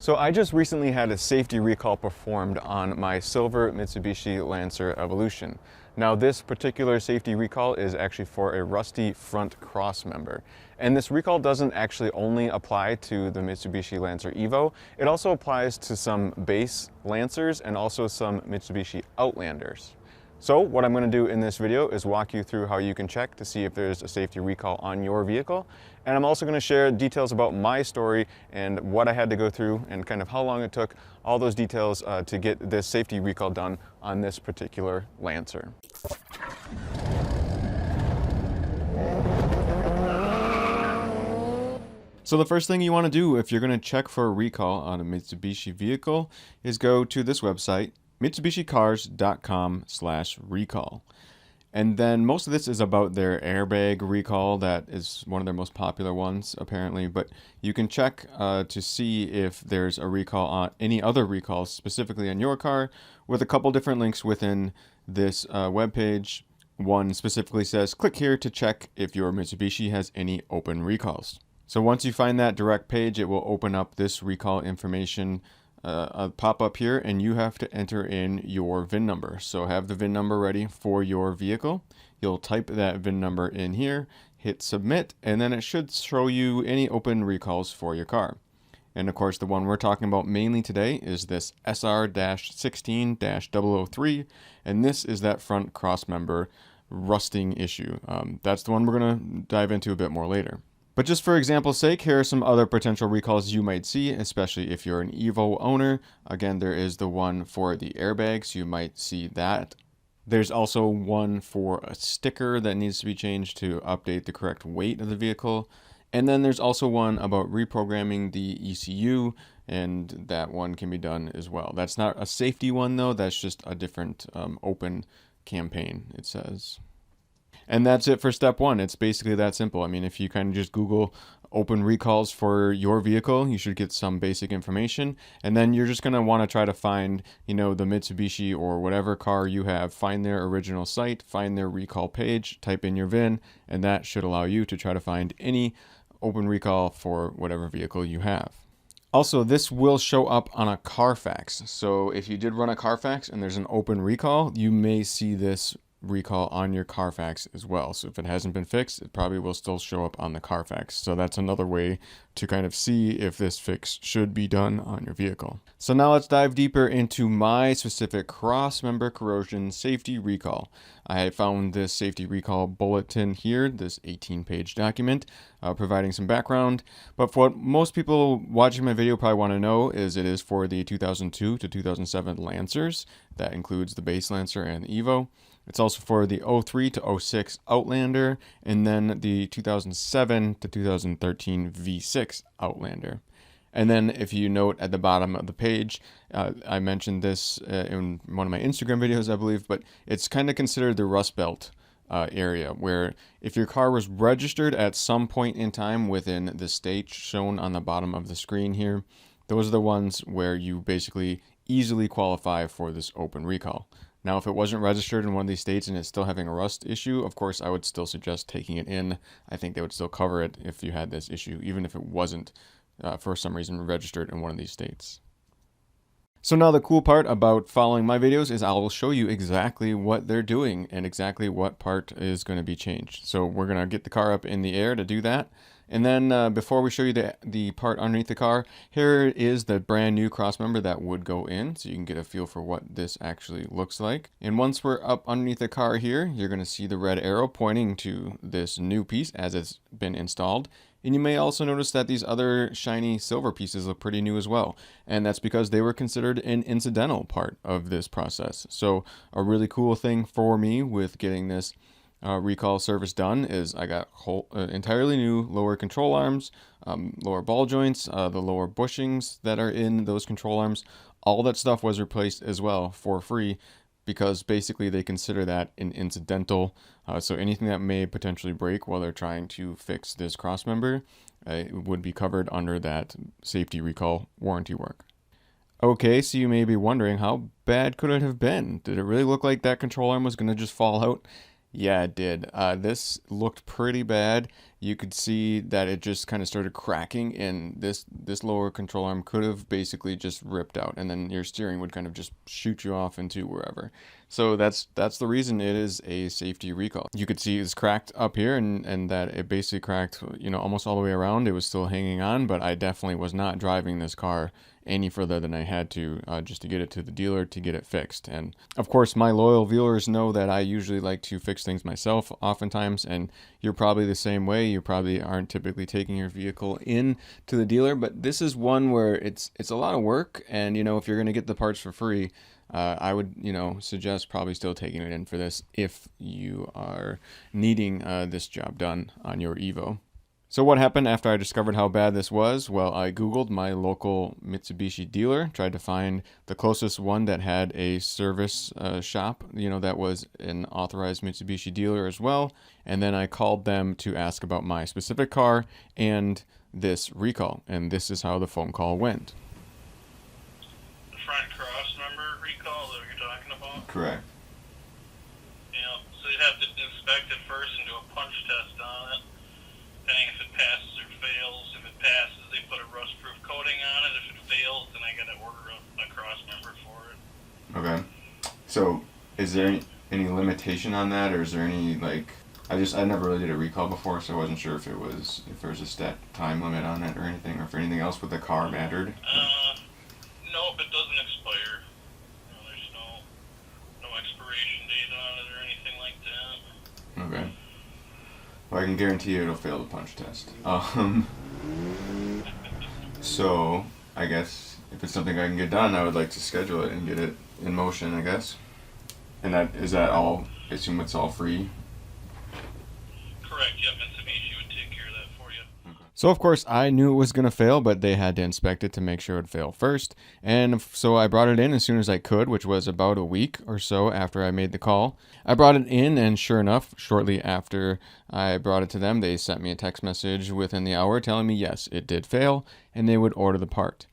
So I just recently had a safety recall performed on my silver Mitsubishi Lancer Evolution. Now this particular safety recall is actually for a rusty front cross member. And this recall doesn't actually only apply to the Mitsubishi Lancer EVO, it also applies to some base Lancers and also some Mitsubishi Outlanders. So what I'm going to do in this video is walk you through how you can check to see if there's a safety recall on your vehicle. And I'm also going to share details about my story and what I had to go through and kind of how long it took, all those details to get this safety recall done on this particular Lancer. So the first thing you want to do if you're going to check for a recall on a Mitsubishi vehicle is go to this website, mitsubishicars.com/recall. And then most of this is about their airbag recall. That is one of their most popular ones apparently, but you can check to see if there's a recall on any other recalls specifically on your car with a couple different links within this webpage. One specifically says click here to check if your Mitsubishi has any open recalls. So once you find that direct page, it will open up this recall information pop up here, and you have to enter in your VIN number. So have the VIN number ready for your vehicle. You'll type that VIN number in here, hit submit, and then it should show you any open recalls for your car. And of course, the one we're talking about mainly today is this SR-16-003, and this is that front cross member rusting issue. That's the one we're going to dive into a bit more later. But just for example's sake, here are some other potential recalls you might see, especially if you're an EVO owner. Again, there is the one for the airbags. You might see that. There's also one for a sticker that needs to be changed to update the correct weight of the vehicle. And then there's also one about reprogramming the ECU, and that one can be done as well. That's not a safety one though, that's just a different open campaign, it says. And that's it for step one. It's basically that simple. I mean, if you kind of just Google open recalls for your vehicle, you should get some basic information. And then you're just going to want to try to find, the Mitsubishi or whatever car you have, find their original site, find their recall page, type in your VIN, and that should allow you to try to find any open recall for whatever vehicle you have. Also, this will show up on a Carfax. So if you did run a Carfax and there's an open recall, you may see this recall on your Carfax as well. So if it hasn't been fixed, it probably will still show up on the Carfax. So that's another way to kind of see if this fix should be done on your vehicle. So now let's dive deeper into my specific cross member corrosion safety recall. I found this safety recall bulletin here, this 18-page document, providing some background. But for what most people watching my video probably want to know is it is for the 2002 to 2007 Lancers. That includes the base Lancer and the EVO. It's also for the 03 to 06 Outlander, and then the 2007 to 2013 V6 Outlander. And then if you note at the bottom of the page, I mentioned this in one of my Instagram videos, I believe, but it's kind of considered the Rust Belt area, where if your car was registered at some point in time within the state shown on the bottom of the screen here, those are the ones where you basically easily qualify for this open recall. Now, if it wasn't registered in one of these states and it's still having a rust issue, of course, I would still suggest taking it in. I think they would still cover it if you had this issue, even if it wasn't, for some reason, registered in one of these states. So now the cool part about following my videos is I will show you exactly what they're doing and exactly what part is going to be changed. So we're going to get the car up in the air to do that. And then before we show you the part underneath the car, here is the brand new cross member that would go in, so you can get a feel for what this actually looks like. And once we're up underneath the car here, you're going to see the red arrow pointing to this new piece as it's been installed. And you may also notice that these other shiny silver pieces look pretty new as well. And that's because they were considered an incidental part of this process. So a really cool thing for me with getting this recall service done is I got entirely new lower control arms, lower ball joints, the lower bushings that are in those control arms. All that stuff was replaced as well for free, because basically they consider that an incidental. So anything that may potentially break while they're trying to fix this cross member would be covered under that safety recall warranty work. Okay, so you may be wondering, how bad could it have been? Did it really look like that control arm was going to just fall out? Yeah, it did. This looked pretty bad. you could see that it just kind of started cracking, and this lower control arm could have basically just ripped out, and then your steering would kind of just shoot you off into wherever. So that's the reason it is a safety recall. You could see it's cracked up here, and that it basically cracked, you know, almost all the way around. It was still hanging on, but I definitely was not driving this car any further than I had to, just to get it to the dealer to get it fixed. And of course, my loyal viewers know that I usually like to fix things myself oftentimes, and you're probably the same way. You probably aren't typically taking your vehicle in to the dealer, but this is one where it's a lot of work, and you know, if you're going to get the parts for free, I would, you know, suggest probably still taking it in for this if you are needing this job done on your EVO. So what happened after I discovered how bad this was? Well, I Googled my local Mitsubishi dealer, tried to find the closest one that had a service shop, you know, that was an authorized Mitsubishi dealer as well. And then I called them to ask about my specific car and this recall. And this is how the phone call went. The front cross member recall that you're talking about? Correct. Yeah, so you'd have to inspect it first and do a punch test on it. Depending if it passes or fails. If it passes, they put a rust-proof coating on it. If it fails, then I got to order a cross member for it. Okay. So, is there any limitation on that, or is there any, like, I never really did a recall before, so I wasn't sure if there was a set time limit on it or anything, or if anything else with the car mattered. Nope, it doesn't expire. There's no expiration date on it or anything like that. Okay. Well, I can guarantee you it'll fail the punch test. So, I guess if it's something I can get done, I would like to schedule it and get it in motion, I guess. And is that all? I assume it's all free? Correct, yep, Mitsubishi would take care of that for you. Okay. So, of course, I knew it was going to fail, but they had to inspect it to make sure it would fail first. And so I brought it in as soon as I could, which was about a week or so after I made the call. I brought it in, and sure enough, shortly after I brought it to them, they sent me a text message within the hour telling me, yes, it did fail, and they would order the part.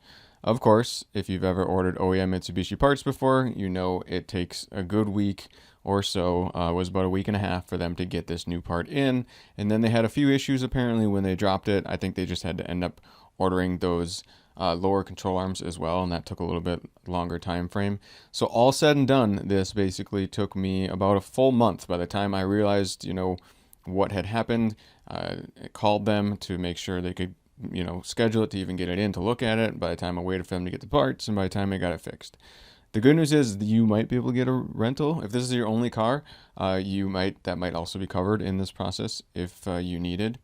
Of course, if you've ever ordered OEM Mitsubishi parts before, you know it takes a good week or so. It was about a week and a half for them to get this new part in, and then they had a few issues apparently when they dropped it. I think they just had to end up ordering those lower control arms as well, and that took a little bit longer time frame. So all said and done, this basically took me about a full month. By the time I realized, you know, what had happened, I called them to make sure they could, you know, schedule it to even get it in to look at it. By the time I waited for them to get the parts, and by the time I got it fixed. The good news is you might be able to get a rental. If this is your only car, that might also be covered in this process if you needed.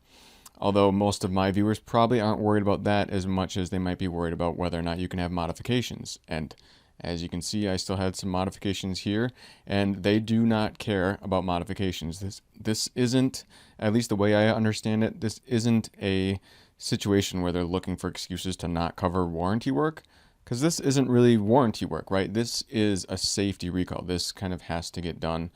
Although most of my viewers probably aren't worried about that as much as they might be worried about whether or not you can have modifications. And as you can see, I still had some modifications here, and they do not care about modifications. This isn't, at least the way I understand it, this isn't a situation where they're looking for excuses to not cover warranty work, because this isn't really warranty work, right? This is a safety recall. This kind of has to get done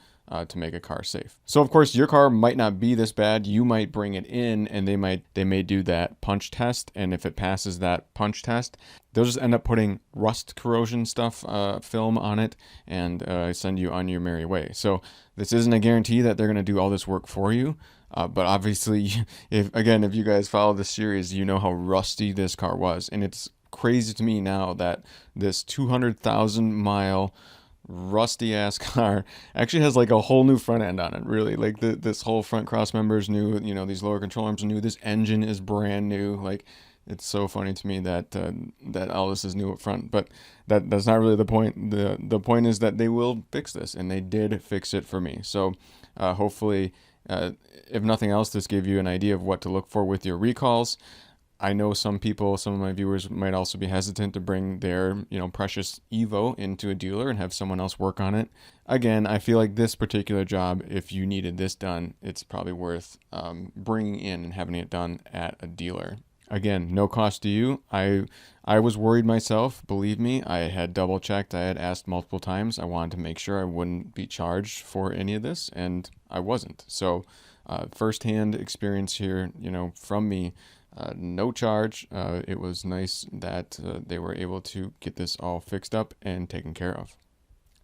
to make a car safe. So of course your car might not be this bad. You might bring it in, and they may do that punch test, and if it passes that punch test, they'll just end up putting rust corrosion stuff, film on it, and send you on your merry way. So this isn't a guarantee that they're going to do all this work for you. But obviously, if you guys follow this series, you know how rusty this car was, and it's crazy to me now that this 200,000 mile rusty ass car actually has like a whole new front end on it. Really, like this whole front cross member is new. You know, these lower control arms are new. This engine is brand new. Like, it's so funny to me that that all this is new up front. But that's not really the point. The point is that they will fix this, and they did fix it for me. So hopefully, if nothing else, this gave you an idea of what to look for with your recalls. I know some of my viewers might also be hesitant to bring their, you know, precious EVO into a dealer and have someone else work on it. Again, I feel like this particular job, if you needed this done, it's probably worth bringing in and having it done at a dealer. Again, no cost to you. I was worried myself, believe me. I had double checked. I had asked multiple times. I wanted to make sure I wouldn't be charged for any of this, and I wasn't. So firsthand experience here, you know, from me. No charge. It was nice that they were able to get this all fixed up and taken care of.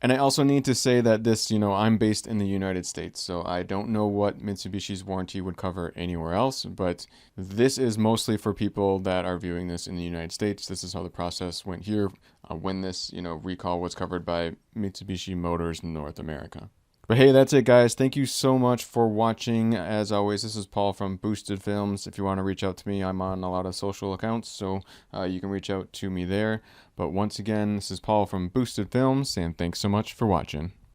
And I also need to say that this, I'm based in the United States, so I don't know what Mitsubishi's warranty would cover anywhere else, but this is mostly for people that are viewing this in the United States. This is how the process went here when this, recall was covered by Mitsubishi Motors North America. But hey, that's it, guys. Thank you so much for watching. As always, this is Paul from Boosted Films. If you want to reach out to me, I'm on a lot of social accounts, so you can reach out to me there. But once again, this is Paul from Boosted Films, and thanks so much for watching.